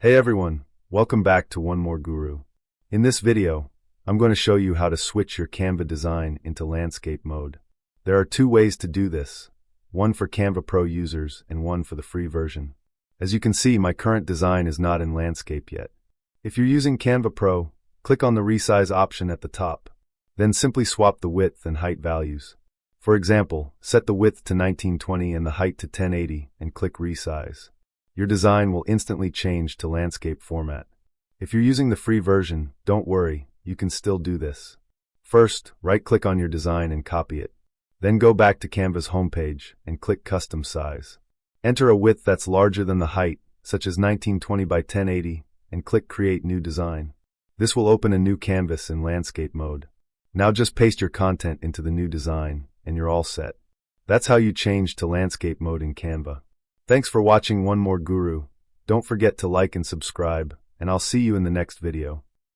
Hey everyone, welcome back to One More Guru. In this video, I'm going to show you how to switch your Canva design into landscape mode. There are two ways to do this, one for Canva Pro users and one for the free version. As you can see, my current design is not in landscape yet. If you're using Canva Pro, click on the resize option at the top. Then simply swap the width and height values. For example, set the width to 1920 and the height to 1080 and click resize. Your design will instantly change to landscape format. If you're using the free version, don't worry, you can still do this. First, right-click on your design and copy it. Then go back to Canva's homepage and click Custom Size. Enter a width that's larger than the height, such as 1920 by 1080, and click Create New Design. This will open a new canvas in landscape mode. Now just paste your content into the new design, and you're all set. That's how you change to landscape mode in Canva. Thanks for watching One More Guru. Don't forget to like and subscribe, and I'll see you in the next video.